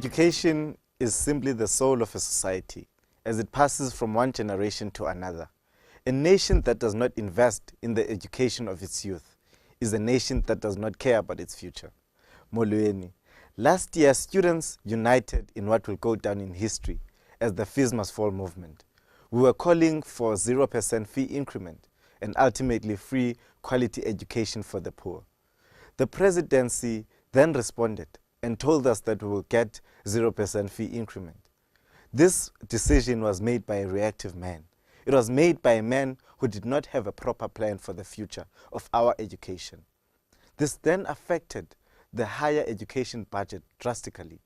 Education is simply the soul of a society as it passes from one generation to another. A nation that does not invest in the education of its youth is a nation that does not care about its future. Molweni. Last year, students united in what will go down in history as the Fees Must Fall movement. We were calling for 0% fee increment and ultimately free quality education for the poor. The presidency then responded and told us that we will get 0% fee increment. This decision was made by a reactive man. It was made by a man who did not have a proper plan for the future of our education. This then affected the higher education budget drastically,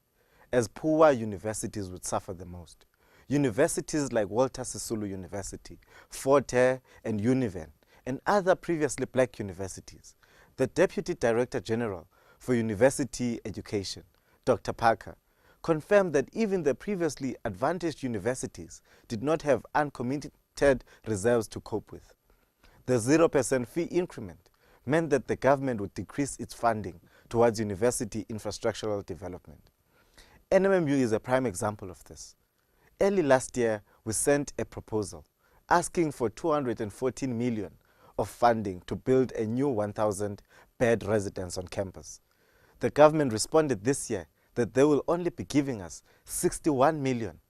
as poor universities would suffer the most. Universities like Walter Sisulu University, Forte and Univen, and other previously black universities. The Deputy Director General for University Education, Dr. Parker, confirmed that even the previously advantaged universities did not have uncommitted reserves to cope with. The 0% fee increment meant that the government would decrease its funding towards university infrastructural development. NMMU is a prime example of this. Early last year, we sent a proposal asking for 214 million of funding to build a new 1,000-bed residence on campus. The government responded this year that they will only be giving us 61 million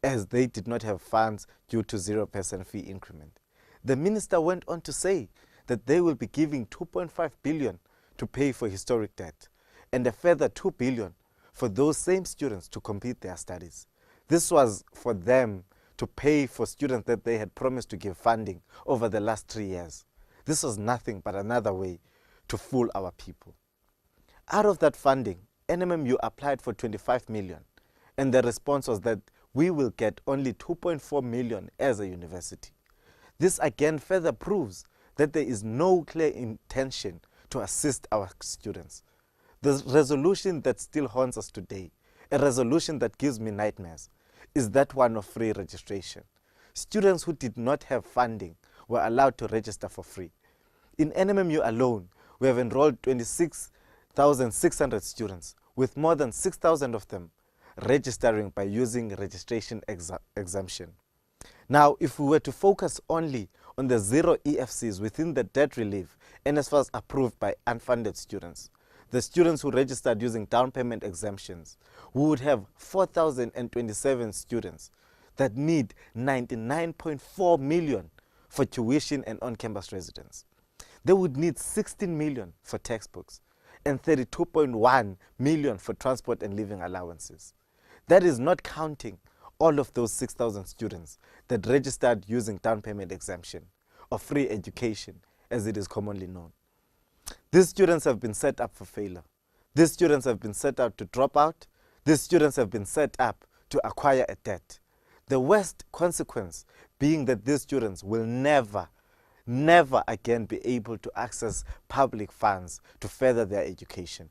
as they did not have funds due to 0% fee increment. The minister went on to say that they will be giving 2.5 billion to pay for historic debt and a further 2 billion for those same students to complete their studies. This was for them to pay for students that they had promised to give funding over the last 3 years. This was nothing but another way to fool our people. Out of that funding, NMMU applied for 25 million, and the response was that we will get only 2.4 million as a university. This again further proves that there is no clear intention to assist our students. The resolution that still haunts us today, a resolution that gives me nightmares, is that one of free registration. Students who did not have funding were allowed to register for free. In NMMU alone, we have enrolled 26,600 students, with more than 6,000 of them registering by using registration exemption. Now, if we were to focus only on the 0 EFCs within the debt relief NSFAS approved by unfunded students, the students who registered using down payment exemptions, we would have 4,027 students that need 99.4 million for tuition and on-campus residence. They would need 16 million for textbooks and 32.1 million for transport and living allowances. That is not counting all of those 6,000 students that registered using down payment exemption or free education, as it is commonly known. These students have been set up for failure. These students have been set up to drop out. These students have been set up to acquire a debt. The worst consequence being that these students will never again be able to access public funds to further their education,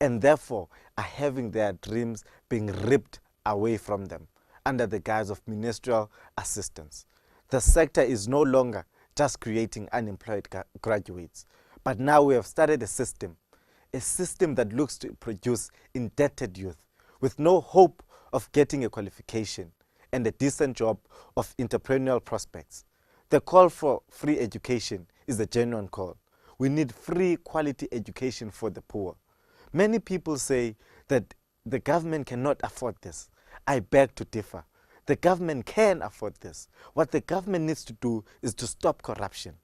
and therefore are having their dreams being ripped away from them under the guise of ministerial assistance. The sector is no longer just creating unemployed graduates, but now we have started a system that looks to produce indebted youth with no hope of getting a qualification and a decent job of entrepreneurial prospects. The call for free education is a genuine call. We need free quality education for the poor. Many people say that the government cannot afford this. I beg to differ. The government can afford this. What the government needs to do is to stop corruption.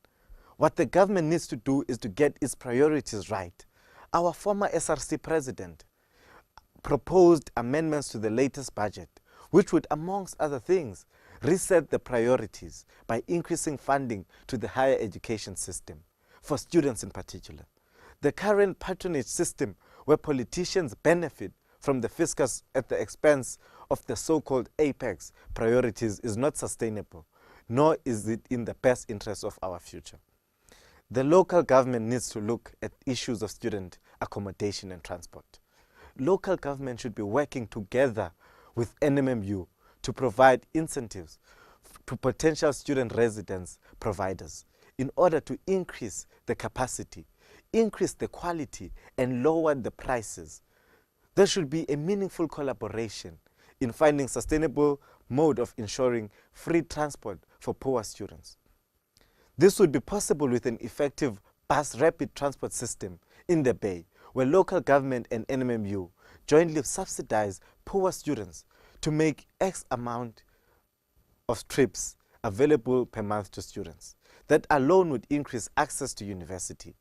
What the government needs to do is to get its priorities right. Our former SRC president proposed amendments to the latest budget, which would, amongst other things, reset the priorities by increasing funding to the higher education system, for students in particular. The current patronage system, where politicians benefit from the fiscus at the expense of the so-called apex priorities, is not sustainable, nor is it in the best interest of our future. The local government needs to look at issues of student accommodation and transport. Local government should be working together with NMMU to provide incentives to potential student residence providers in order to increase the capacity, increase the quality, and lower the prices. There should be a meaningful collaboration in finding sustainable mode of ensuring free transport for poor students. This would be possible with an effective bus rapid transport system in the Bay, where local government and NMMU jointly subsidize poor students to make X amount of trips available per month to students. That alone would increase access to university.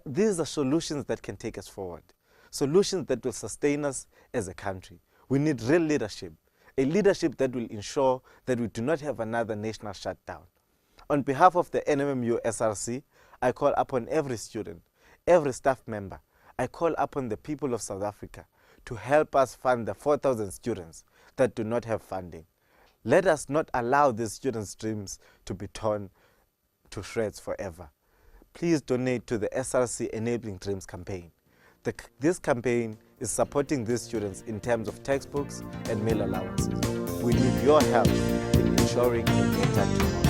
These are solutions that can take us forward, solutions that will sustain us as a country. We need real leadership, a leadership that will ensure that we do not have another national shutdown. On behalf of the NMMU SRC, I call upon every student, every staff member, I call upon the people of South Africa to help us fund the 4,000 students that do not have funding. Let us not allow these students' dreams to be torn to shreds forever. Please donate to the SRC Enabling Dreams campaign. This campaign is supporting these students in terms of textbooks and meal allowances. We need your help in ensuring a better tomorrow.